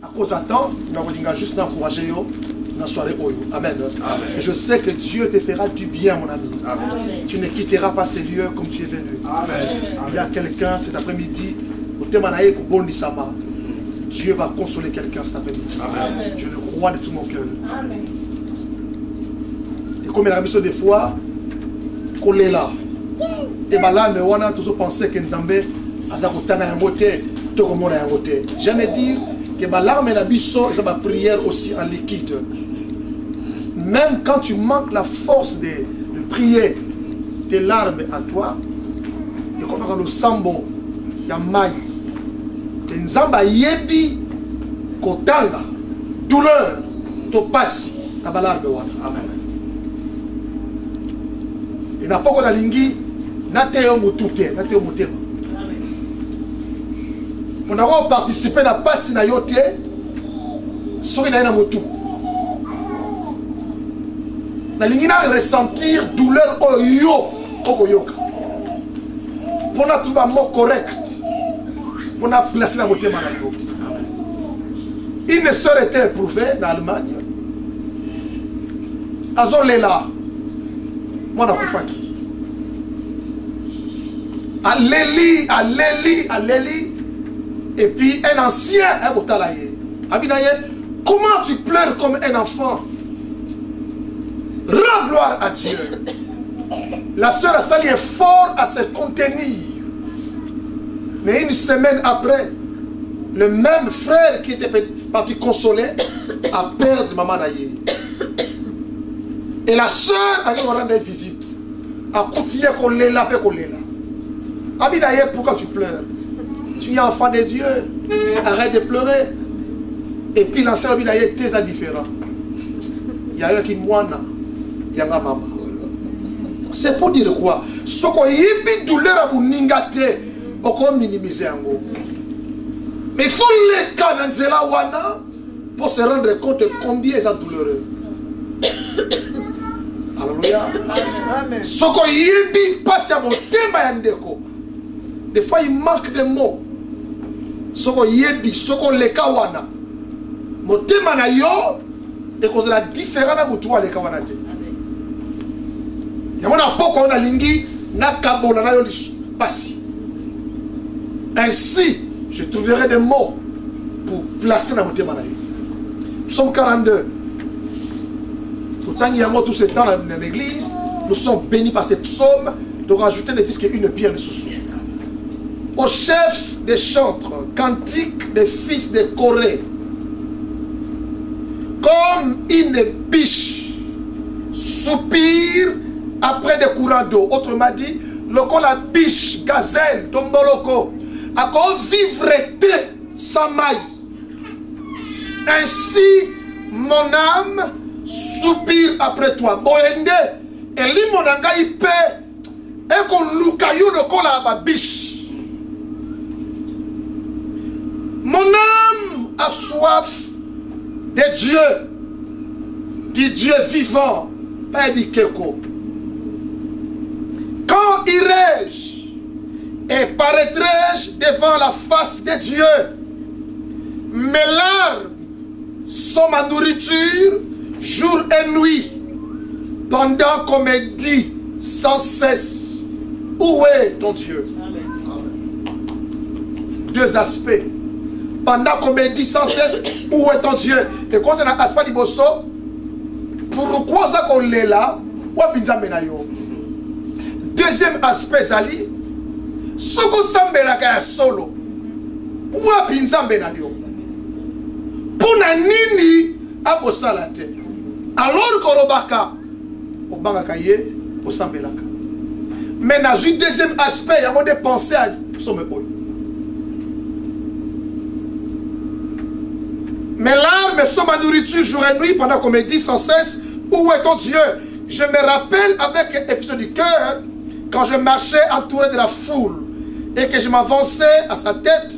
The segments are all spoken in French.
À cause de temps, nous avons juste d'encourager dans la soirée. Amen. Amen. Et je sais que Dieu te fera du bien, mon ami. Amen. Tu ne quitteras pas ces lieux comme tu es venu. Amen. Il y a quelqu'un cet après-midi, au Temanaï, au Bondissama. Dieu va consoler quelqu'un cet après-midi. Je le crois de tout mon cœur. Amen. Et comme il a mis des fois, qu'on est là. Et bien là, mais on a toujours pensé que Nzambé a moté, tout le monde a moté. Jamais dire que l'arme et la biso, c'est ma prière aussi en liquide. Même quand tu manques la force de prier tes larmes à toi, et comme dans le sambo, il y a maï. Que Nzamba yebi, kotanga, douleur, to passi, ça va l'arme. Amen. Et n'a pas qu'on a lingi, n'a te yo mutute, n'a te yo mutema. On a participé à la passe na yote, sur na motu. Na lingina ressentir douleur au yo, au yoka. Pour na trouver un mot correct, pour na placer la moté manayo. Une sœur était éprouvée dans l'Allemagne. Azolela, moi na kufaki. Alléli. Et puis un ancien, comment tu pleures comme un enfant? Rends gloire à Dieu. La sœur a sali fort à se contenir. Mais une semaine après, le même frère qui était parti consoler a perdu maman Naye. Et la sœur a rendre visite. A continué qu'on l'est là, Abidaye, pourquoi tu pleures? Tu es enfant de Dieu. Arrête de pleurer. Et puis l'ancien Abidaye est très différent. Il y a un qui moine. Il y a un maman. C'est pour dire quoi? Ce qu'on y a douleur à mon ningate, on peut minimiser en gros. Mais il faut les cas dans wana pour se rendre compte de combien c'est douloureux. Alléluia. Ce qu'on y a passe à mon thème yandeko. Des fois il manque de mots. Ce qu'on y a ce qu'on les kawana. Mon thème na yo et qu'on la différence à toi les kawana. Il y a un peu qu'on a lingi na kabona na yo passi. Ainsi, je trouverai des mots pour placer dans mon thème. Psaume 42. Pourtant, il y a tout ce temps dans l'église. Nous sommes bénis par ces psaumes. De rajouter des fils qui une pierre de sous. Au chef des chantres, cantique des fils de Corée. Comme une biche soupire après des courants d'eau. Autrement dit, le la biche, gazelle, tomboloko. À quoi vivre sans maille. Ainsi, mon âme soupire après toi. Boende, et limonanga ipe, et qu'on loukayou le kola à biche. Mon âme a soif de Dieu, du Dieu vivant, pas du keko. Quand irai-je et paraîtrai-je devant la face de Dieu? Mes larmes sont ma nourriture jour et nuit, pendant qu'on me dit sans cesse, où est ton Dieu? Deux aspects. Pendant qu'on me dit sans cesse, où est ton Dieu? Et quand on a aspect du bosso, pourquoi ça qu'on est là? Deuxième aspect, Zali, ce qu'on s'embête là, solo. Où est Pinzambe na yo? Pour na nini a bosalate. Alors qu'on robaka, au bangakaye, au sambelaka. Mais dans un deuxième aspect, il y a des pensées à somme. Mes larmes sont ma nourriture jour et nuit pendant qu'on me dit sans cesse, où est ton Dieu? Je me rappelle avec épisode du cœur quand je marchais entouré de la foule et que je m'avançais à sa tête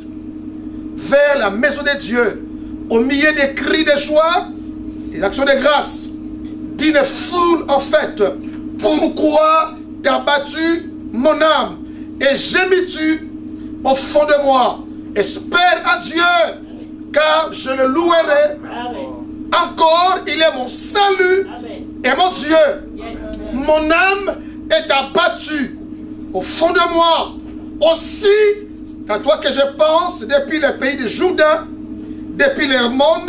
vers la maison de Dieu au milieu des cris de joie et d'actions de grâce d'une foule en fait. Pourquoi t'as battu mon âme et gémis-tu au fond de moi? Espère à Dieu car je le louerai. Amen. Encore, il est mon salut. Amen. Et mon Dieu. Yes. Mon âme est abattue au fond de moi. Aussi, c'est à toi que je pense depuis le pays de Juda, depuis l'Hermon,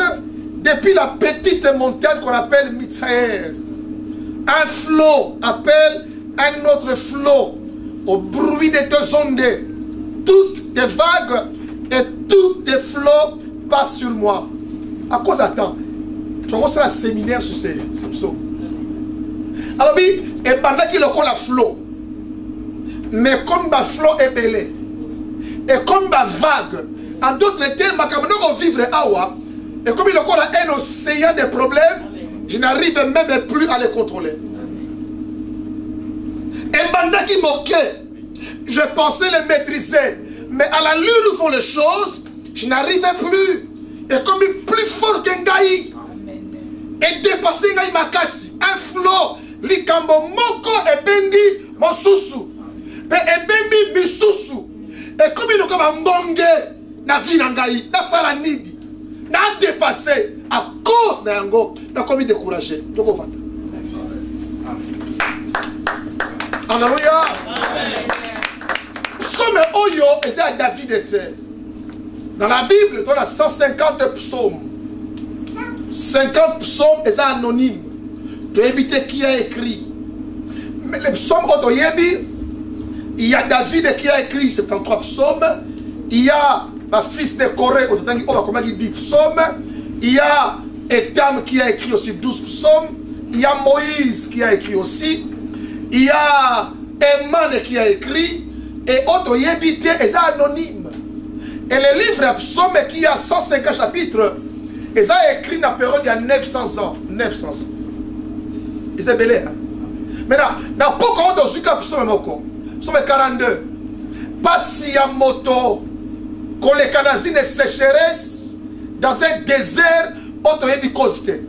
depuis la petite montagne qu'on appelle Mitzaër. Un flot appelle un autre flot au bruit des deux ondes. Toutes les vagues et tous les flots passent sur moi. À cause d'attendre. Tu vois, c'est un séminaire sur ces psaumes. Alors, oui, et pendant qu'il a la flot, mais comme ma flot est belé, et comme ma vague, en d'autres termes, on va vivre awa, et comme il a un océan de problèmes, je n'arrive même plus à les contrôler. Et pendant qu'il moquait, je pensais les maîtriser, mais à la lueur où font les choses, je n'arrivais plus. Et comme il est plus fort qu'un gaï, et dépasser un gaï makasi, un flot, likambo moko et bendi mosusu, mais et bendi misusu, et comme il est comme un mbonge, na vie n'angaï, na salanidi, na dépassé à cause d'un yango, na comme il découragé. Alléluia. Psaume Oyo, et c'est à David était. Dans la Bible, on a 150 psaumes. 50 psaumes, et c'est anonyme. Tu as évité qui a écrit. Mais les psaumes Otoyebi, il y a David qui a écrit 73 psaumes. Il y a ma fils de Corée, comment il dit psaumes. Il y a Etam qui a écrit aussi 12 psaumes. Il y a Moïse qui a écrit aussi. Il y a Eman qui a écrit. Et Otoyebite est anonyme. Et le livre psaume qui a 150 chapitres, ils ont écrit dans la période il y a 900 ans. 900 ans. Et c'est belé. Hein? Maintenant, dans pourquoi on doit psaume moko? Psaume 42. Pas si à moto, qu'on les canazines et sécheresse, dans un désert, Otoyebi costé.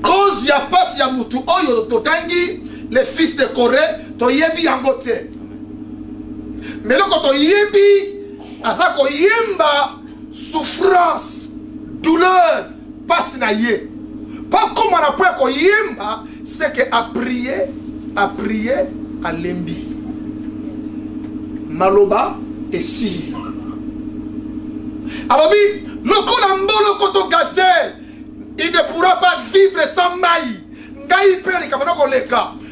Cause ya pas si à moutou, oyo totangi, les fils de Corée, Toyebi angote. Mais là, quand Toyebi, asa ko yemba, souffrance, douleur, pas sinaye. Pas comme on a pris ko yemba, c'est que à prier, à lembi. Maloba et si. Alors oui, le Konambolo koto gazelle, il ne pourra pas vivre sans maï.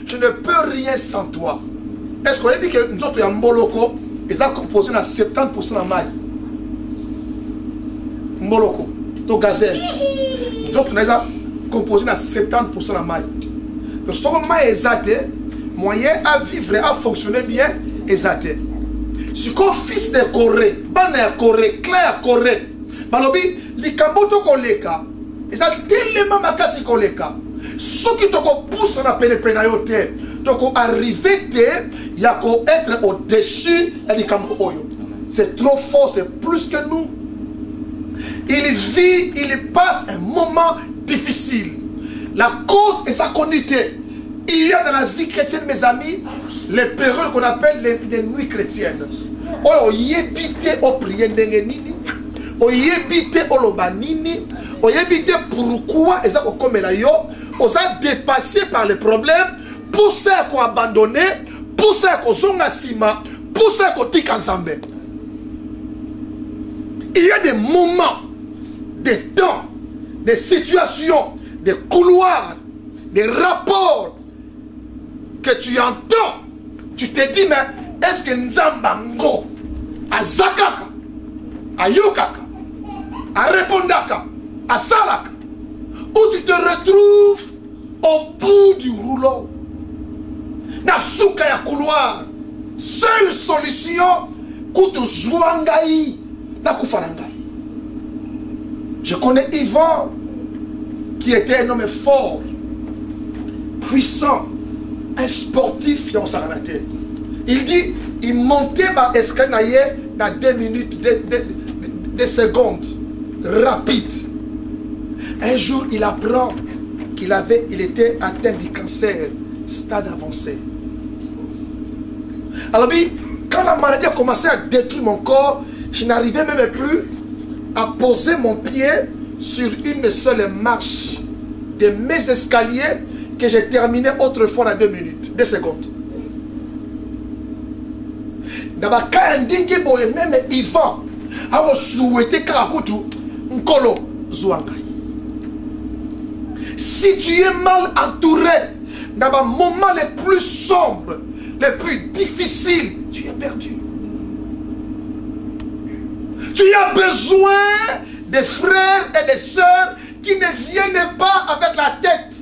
Je ne peux rien sans toi. Est-ce qu'on a dit que nous autres, Mboloko, ils ont composé à 70% de maï. Mboloko, to gazelle. Nous autres, nous avons composé à 70% de maï. Le second maï exaté, moyen à vivre, à fonctionner bien, exaté. Si qu'on fils de Corée, Banner Corée, Claire Corée, Balobi, les Kamboto Koleka, ils ont tellement makasi Koleka. Ce qui te pousse à peine penayote, toko arriver il y a qu'à être au-dessus du Kamboyo. C'est trop fort, c'est plus que nous. Il passe un moment difficile. La cause est sa conduité. Il y a dans la vie chrétienne, mes amis, les périodes qu'on appelle les nuits chrétiennes. On y habite au prier ndengenini, on y habite au lobanini, on y habite pourquoi et ça comme là yo, on a dépassé par les problèmes, pour ça qu'on abandonné, pour ça qu'on zonga sima, pour ça qu'on tique ensemble. Il y a des moments, des temps, des situations, des couloirs, des rapports que tu entends, tu te dis, mais est-ce que Nzambango, à Zakaka, à Yokaka, à Repondaka, à Salaka, où tu te retrouves au bout du rouleau, na souka ya couloir, seule solution, kutu zouangaï, na kufarangaï. Je connais Yvan, qui était un homme fort, puissant, un sportif qui en s'arrêtait. Il dit, il montait par escalier dans 2 minutes, des secondes, rapide. Un jour, il apprend qu'il était atteint du cancer, stade avancé. Alors, quand la maladie a commencé à détruire mon corps, je n'arrivais même plus à poser mon pied sur une seule marche de mes escaliers que j'ai terminé autrefois à 2 minutes, 2 secondes. D'abord, même Yvan a souhaité Karakutu Nkolo Zouangai. Si tu es mal entouré, dans les moments les plus sombres, les plus difficiles, tu es perdu. Tu as besoin des frères et des sœurs qui ne viennent pas avec la tête,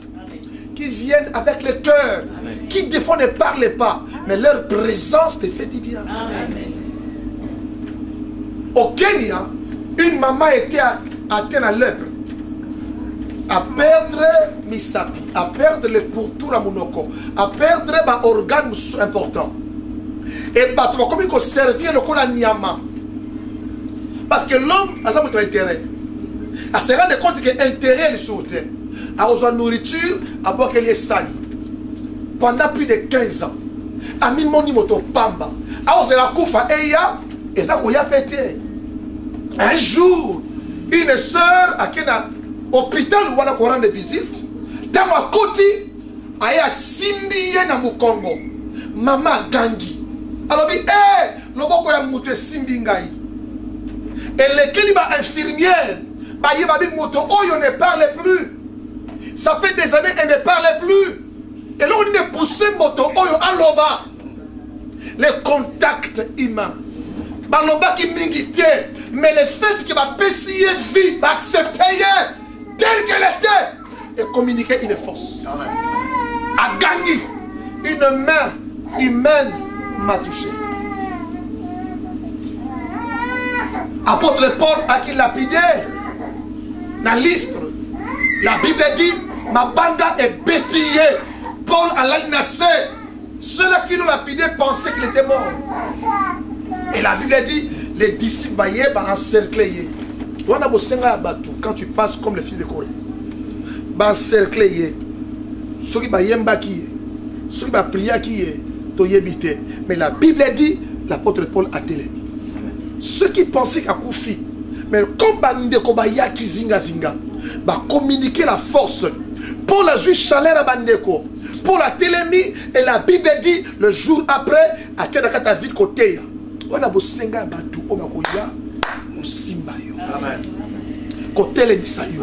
qui viennent avec le cœur, qui des fois ne parlent pas, mais leur présence te fait du bien. Amen. Au Kenya, une maman était atteinte à lèpre, à perdre misapi, à perdre le pourtour à monoko, à perdre un organe important. Et comme il faut servir le corps à Nyama. Parce que l'homme a un intérêt. À se rendre compte que l'intérêt est sur terre. À avoir nourriture, à boire qu'elle est sali. Pendant plus de 15 ans. À Mimoni Moto Pamba. À avoir la koufa eya, et ça qu'on y a pété. Un jour, une sœur à qui hôpital où on a rendre visite, dans ma côté, aya simbiye na mukongo. Maman gangi. Alors dit, le boko ya mutu simbi ngai. Et lesquels va infirmière, bah il va dire moto, oh il ne parle plus. Ça fait des années elle ne parle plus. Et là on est poussé moto, oh aloba. Les contacts humains. Baloba qui mingité, mais le fait qu'il va payer vie, va accepter telle qu'elle était et communiquer une force. Amen. A gagné. Une main humaine m'a touché. Apôtre Paul a qui lapidé dans l'Istre. La Bible dit ma banda est bétillée. Paul a l'alnacé. Ceux-là qui l'ont lapidé pensaient qu'il était mort. Et la Bible dit les disciples vont encercler. Quand tu passes comme le fils de Corée, va encercler. Ceux qui vont qui ceux qui vont prier qui est. Mais la Bible dit l'apôtre Paul a télémi. Ceux qui pensaient qu'à Koufi, mais comme Bandeko Baya qui zinga, va communiquer la force. Pour la juge chaleur à Bandeko, pour la télémie, et la Bible dit le jour après, à Kenakata ville côté, on a beau senga Batu, on a koya, on simbayo. Amen. Côté les misayo.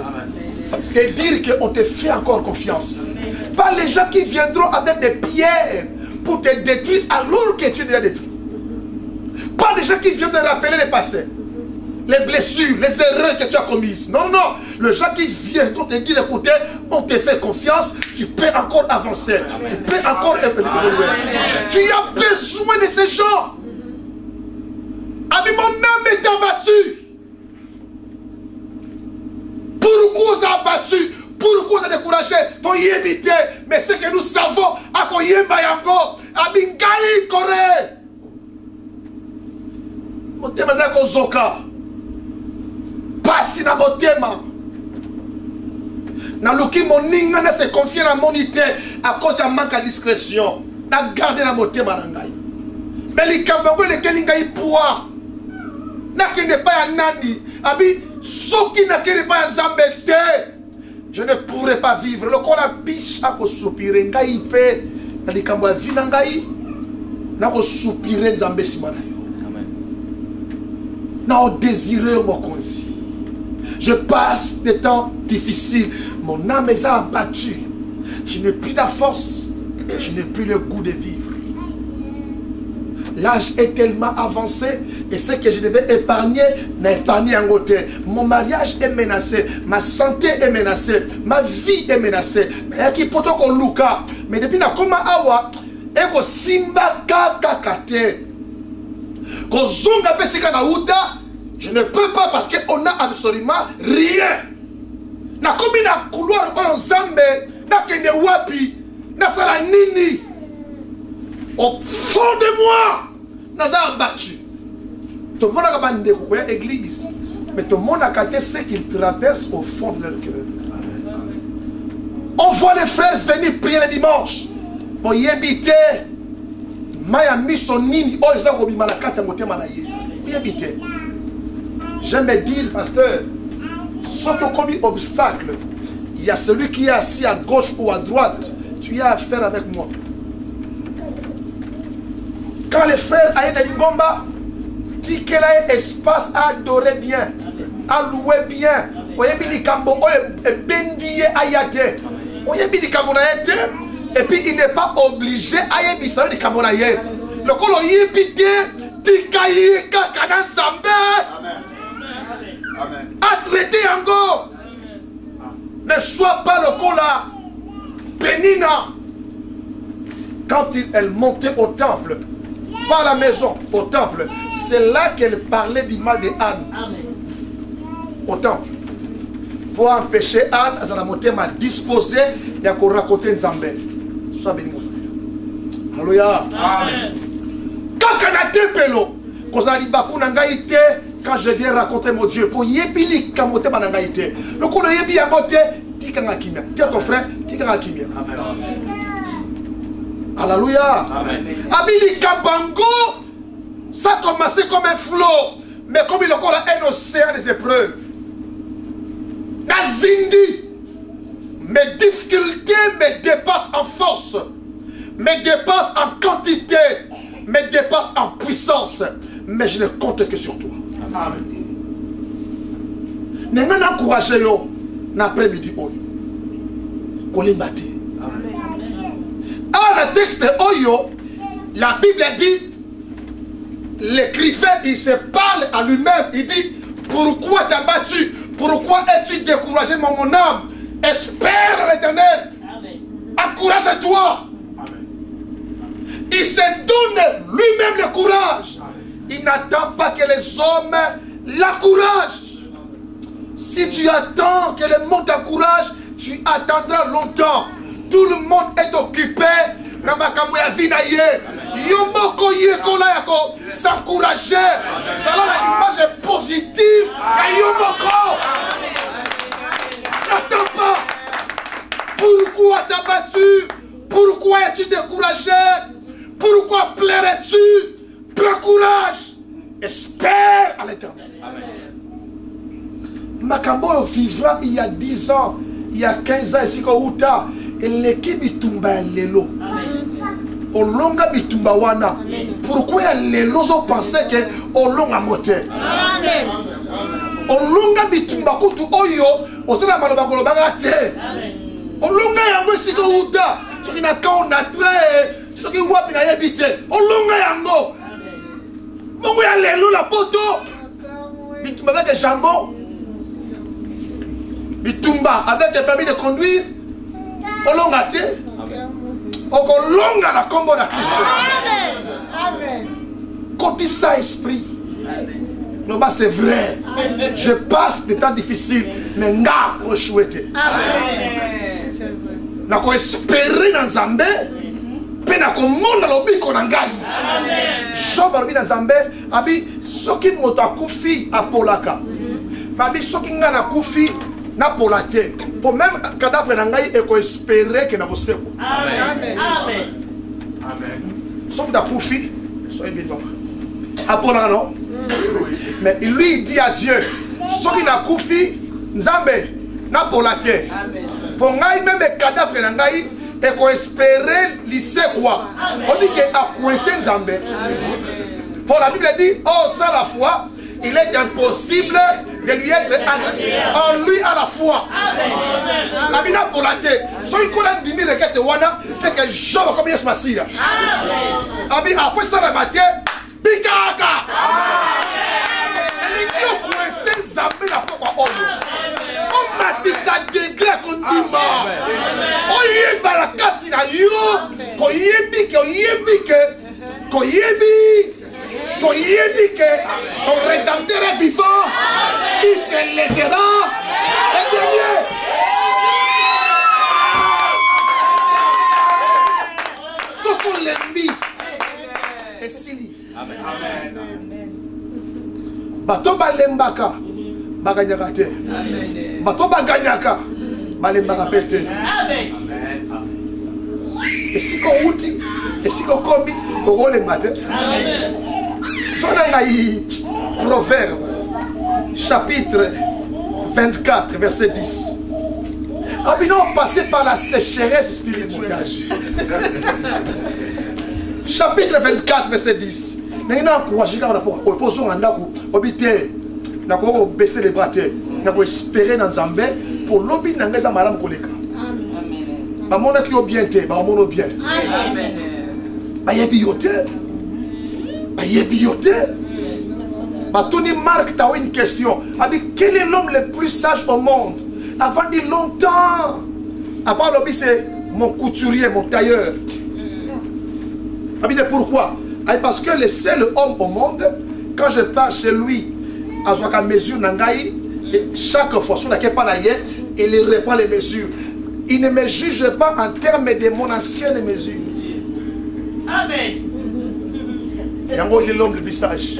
Et dire qu'on te fait encore confiance. Pas les gens qui viendront avec des pierres pour te détruire alors que tu es déjà détruit. Pas des gens qui viennent te rappeler le passé, les blessures, les erreurs que tu as commises. Non, non. Les gens qui viennent, on te dit, écoutez, on te fait confiance, tu peux encore avancer. Amen. Tu peux encore évoluer. Tu as besoin de ces gens. Ami, mon âme est abattue. Pourquoi vous avez abattu? Pourquoi vous avez découragé? Ton yébité. Mais ce que nous savons, à quoi yéba yango, à bingaï coré. Motema zako zoka pasi na motema na luki moninga na se confier na monité à cause de manque de discrétion na garder na motema na ngai mais likambango le kelinga poa na kende pa ya nandi abi soki na kende pa ya nzambe te je ne pourrais pas vivre le kola biche a ko soupire ngai pe na likambo ya vie na ngai na ko soupire nzambe simana. Non, désiré mon consi. Je passe des temps difficiles. Mon âme est abattue. Je n'ai plus de force. Je n'ai plus le goût de vivre. L'âge est tellement avancé. Et ce que je devais épargner, n'a épargné en côté. Mon mariage est menacé. Ma santé est menacée. Ma vie est menacée. Mais il y a poto ko luka. Mais depuis na koma awa, eko simba kakakate. Je ne peux pas parce qu'on n'a absolument rien. Na comme na couloir en Zambé, na kende wapi, na sala nini. Au fond de moi, na za abattu. Tout le monde a bandé pour l'église, mais tout le monde a capté ce qu'ils traversent au fond de leur cœur. On voit les frères venir prier le dimanche. Pour y habiter. Maya mis son nini, oh, ils ont remis malakati à monter malaye. Oui, habiter. J'aime dire, pasteur, sauf que comme obstacle, il y a celui qui est assis à gauche ou à droite. Tu as affaire avec moi. Quand les frères aillent dans l'Ingomba, dit qu'elle a un espace à adorer bien, à louer bien. Et puis il n'est pas obligé à y aller du Camerounais. Le colo y habite, tikayi kakana sambe, à traiter en go. Ne sois pas le cola, Pénina. Quand elle montait au temple, pas à la maison, au temple, c'est là qu'elle parlait du mal de Anne. Au temple. Pour empêcher Anne, elle a monté à disposer, il y a qu'on raconter Nzambe. Sois béni mon frère. Alléluia. Amen. Quand je viens raconter mon Dieu, pour yébili kamote manangaïté. Le coup de yébi yangote, tikanga kimia. Dis à ton frère, tikanga kimia. Alléluia. Abili Kambango, ça a commencé comme un flot, mais comme il y a encore un océan des épreuves. Nazindi, mes difficultés me dépassent en force, me dépassent en quantité, me dépassent en puissance, mais je ne compte que sur toi. Amen. Ne m'encouragez yo l'après-midi. Kolimbate. Ah, le texte Oyo, la Bible dit, l'écrivain, il se parle à lui-même, il dit, pourquoi t'as battu? Pourquoi es-tu découragé, mon âme? Espère l'Éternel. Encourage-toi. Il se donne lui-même le courage. Il n'attend pas que les hommes l'encouragent. Si tu attends que le monde t'encourage, tu attendras longtemps. Tout le monde est occupé. S'encourager. Ça a l'image positive. N'attends pas. Pourquoi t'as battu? Pourquoi es-tu découragé? Pourquoi plairais-tu? Prends courage. Espère à l'Éternel. Makambo vivra il y a 10 ans, il y a 15 ans ici au Outa. Et l'équipe bitumba lelo. Olonga bitumba wana. Pourquoi les lozo pensaient que olonga moté? Amen. Olonga bitumba kutu oyo, osala maloba koloba te. Olonga yango siko uta, soki na ka on atre, soki wapi na yebite. Olonga yango. Bongo ya lelo la poto. Bitumba avec des jambons. Bitumba avec des permis de conduire. Olonga te. Okolonga la combo na Christ. Amen. Côté ça esprit. Non, bah c'est vrai. Je passe des temps difficiles, mais nga rechouette. Amen. Na ko espérer dans Zambé, pe na ko monda lobi ko na ngai. Amen. Job lobi na Zambé, abi soki moto akufi apolaka. Abi soki nga na kufi na polate. Pour même cadavre na ngai e ko espérer que na ko seko. Amen. Amen. Amen. Soki da kufi, soyez bien donc. Apolaka non? Mais il lui dit à Dieu, soki na kufi nzambe na polate. Pour ngai même cadavre na ngai et qu'on espérait lycée quoi. On dit qu'il a coincé nzambe. Pour la Bible dit, oh sans la foi, il est impossible de lui être en lui à la foi. Amina polate. Soki kola ndimi rekete wana, c'est que Job comme Yesu Masia. Abi après ça le matin, bikaka. Il a coincé nzambe na pokwa oyo. On m'a dit ça degré qu'on dit mort. Oye balakati na yo, koyebi que ton rédempteur est vivant. Il se lèvera et dernier. Ce qu'on l'ennemi est Sili. Amen. Bato balembaka baganyaka te. Bato baganyaka balembaka pete. Amen. Et si qu'on outi, et si qu'on combi, on roule les matins. Amen. Son proverbe. chapitre 24, verset 10. Ah, mais non, passé par la sécheresse spirituelle. Chapitre 24, verset 10. Nous avons encouragé quand on a baissé les bras. Nous avons espéré dans Zambé pour l'objet de la madame Koleka. Amen. Qui est bien, bien. Amen. Tony Mark t'a une question. Quel est l'homme le plus sage au monde? Avant dit longtemps. À part l'objet, c'est mon couturier, mon tailleur. Pourquoi? Parce que le seul homme au monde, quand je pars chez lui, à la mesure nangaï, chaque fois, sur laquelle pas d'ailleurs, il répand les mesures. Il ne me juge pas en termes de mon ancienne mesure. Amen. Il y a l'homme le plus sage.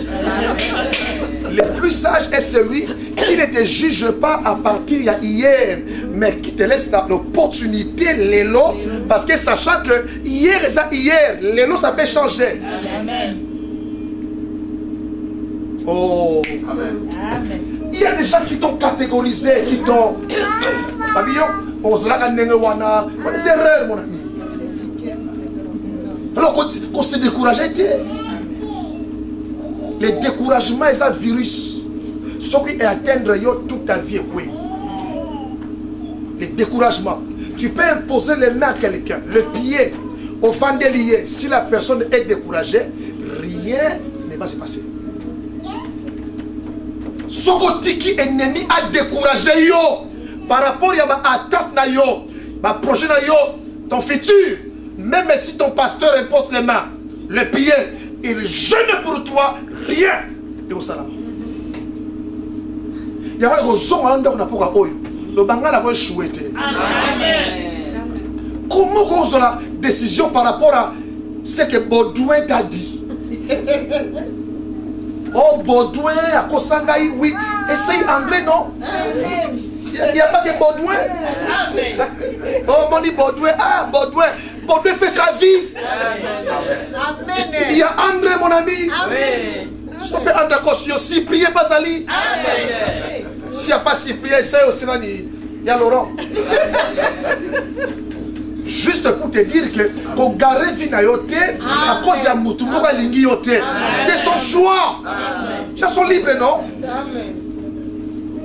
Le plus sage est celui qui ne te juge pas à partir d'hier, mais qui te laisse l'opportunité, l'élo, parce que sachant que hier, l'élo, ça peut changer. Amen. Oh. Amen. Il y a des gens qui t'ont catégorisé, qui t'ont... On se l'a des erreurs, mon ami. Alors qu'on s'est découragé, le découragement est un virus. Ce qui est atteindre toute ta vie. Le découragement. Tu peux imposer les mains à quelqu'un, le pied au fandelier. Si la personne est découragée, rien ne va se passer. Ce qui est ennemi a découragé par rapport à l'attente na yo, à projet na yo, ton futur. Même si ton pasteur impose les mains, le pied, il jeûne pour toi, rien de salam. Il y a un raison à le Bangala va échouer. Comment vous avez la décision par rapport à ce que Baudouin t'a dit? Oh, Baudouin, à Kosangaï, oui. Essaye André, non? Il n'y a pas de Baudouin. Oh, mon dit Baudouin. Ah, Baudouin. Baudouin fait sa vie. Amen. Il y a André, mon ami. Amen. Si on peut André Kossio, Cyprien Basali. Amen. S'il n'y a pas Cyprien, essaye aussi, il y a Laurent. Juste pour te dire que Kogare Vinayote, à cause de Moutumoga Lingiyote, c'est son choix. C'est son libre, non? Amen.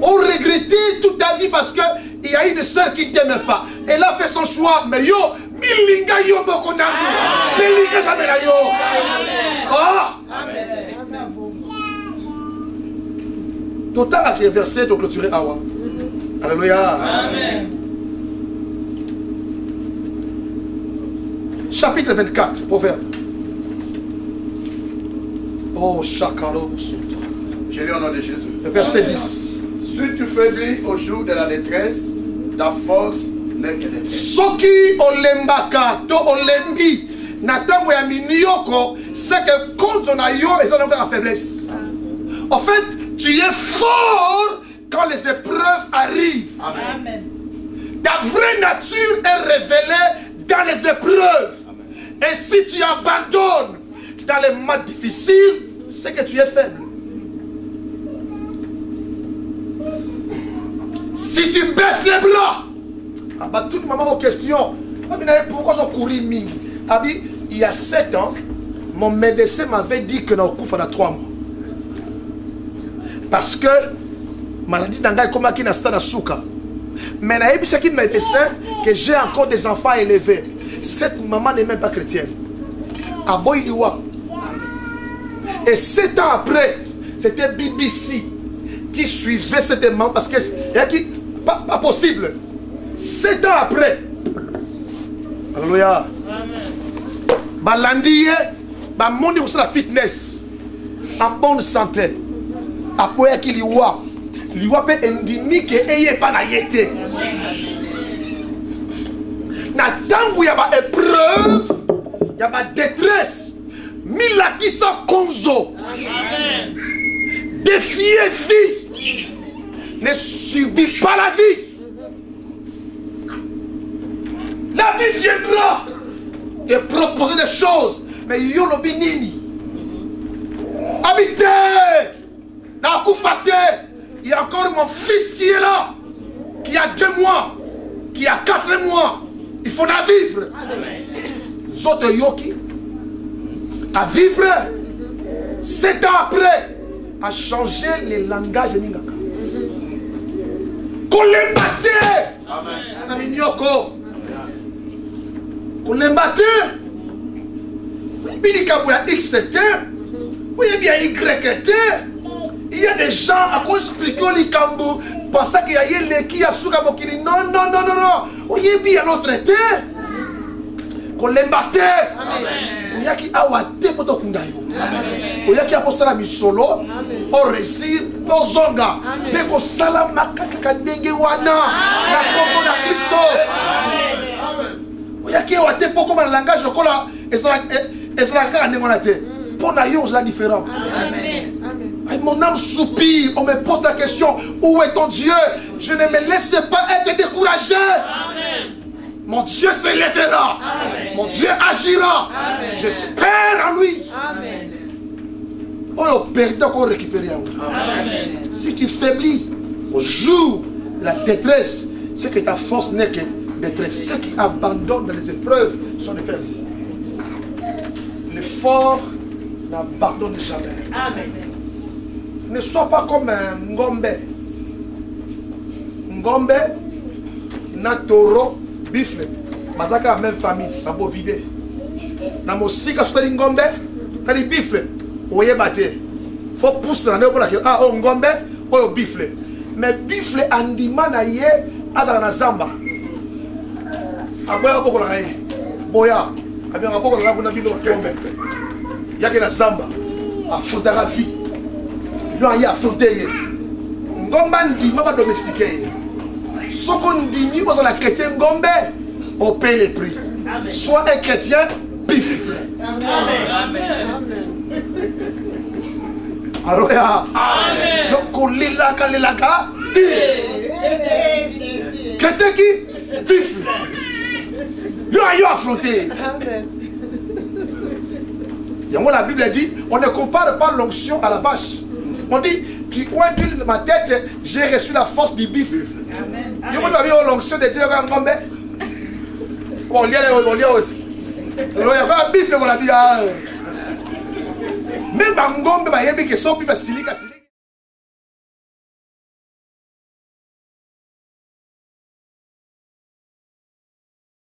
On regrettait toute ta vie parce qu'il y a une soeur qui ne t'aime pas. Elle a fait son choix. Mais yo, Milinga yo bokonango. Milinga samena yo. Oh! Total a créé verset de clôturer Awa. Alléluia. Amen. Chapitre 24, proverbe. Oh, Chakaro. Je lis au nom de Jésus. Verset 10. Si tu faiblis au jour de la détresse, ta force n'est que de Soki olembaka to olembi natambo ya minioko, c'est que cause on a yo et ça n'a pas la faiblesse. En fait, tu es fort quand les épreuves arrivent. Amen. Ta vraie nature est révélée dans les épreuves. Amen. Et si tu abandonnes dans les moments difficiles, c'est que tu es faible. Si tu baisses les bras, toute maman aux questions, pourquoi j'ai couru mingi? Il y a 7 ans, mon médecin m'avait dit que nous couvre dans 3 mois. Parce que maladie d'angaï comme qui n'a pas de souka. Mais il y a un médecin que j'ai encore des enfants élevés. Cette maman n'est même pas chrétienne. À Boïliwa. Et 7 ans après, c'était BBC qui suivait cette maman parce que pas possible. 7 ans après. Alléluia. Balandier, monde aussi la fitness, en bonne santé. Après qu'il y a, il peut indiquer que il n'y a pas d'ayété. Na tangu ya ba épreuve, ya ba détresse, mila qui sa konzo. Défier vie. Ne subis pas la vie. La vie viendra te proposer des choses. Mais yo lo binini. Habitez. Na kufate. mon fils qui est là, qui a 2 mois, qui a 4 mois, il faut la vivre. Zote yoki, à vivre 7 ans après, à changer le langage de Ningaka. Kolembate! Naminyoko! Kolembate! Oui, bien X était, oui, bien Y était. Il y a des gens à quoi expliquer au Likambo, pensant qu'il y a les qui a souka mokili. Non, non, non, non, non. Oui, bien l'autre était. Kolembate! Il y a qui a ouate poto kundayo. Il y a qui a posé la misolo, au récit, au zonga, mais au salamaka kandenge wana, la combo na Christo. Il y a qui a ouate poko dans le langage de kola, et ça la némonate. Pour naïo, c'est différent. Et mon âme soupire, on me pose la question, où est ton Dieu? Je ne me laisse pas être découragé. Mon Dieu se lèvera. Mon Dieu agira. J'espère en lui. On a perdu qu'on récupère. Si tu faiblis au jour de la détresse, c'est que ta force n'est que détresse. Ceux qui abandonnent dans les épreuves sont les faibles. Les forts n'abandonnent jamais. Ne sois pas comme un Ngombe. Ngombe, Natoro, Bifle. Mazaka la même famille, pas beau vider. Dans mon sika, si tu as Ngombe, tu as dit Bifle. Oye bate. Faut pousser dans le pour ah, oh Ngombe, oh Bifle. Mais Bifle, Andima na ye, azaka na Zamba. Aboya boko la ye. Boya. Abia boko la kuna bino Ngombe. Yake na Zamba. Affronter la vie. Il y a affronté. Ngomba ndima pas domestiqué. Ce qu'on dit, aux la chrétien Ngombe, on paye les prix. Soit un chrétien, bif. Amen. Alors, donc, chrétien qui, bif. Il y a affronté. La Bible dit, on ne compare pas l'onction à la vache. On dit, tu oins d'huile de ma tête, j'ai reçu la force du bif. Je me dis, l'onction de Dieu, Ngombe. Bon, il y a autre. Il y a un bif, on a dit, même Ngombe, il y a un bif qui est sans bif,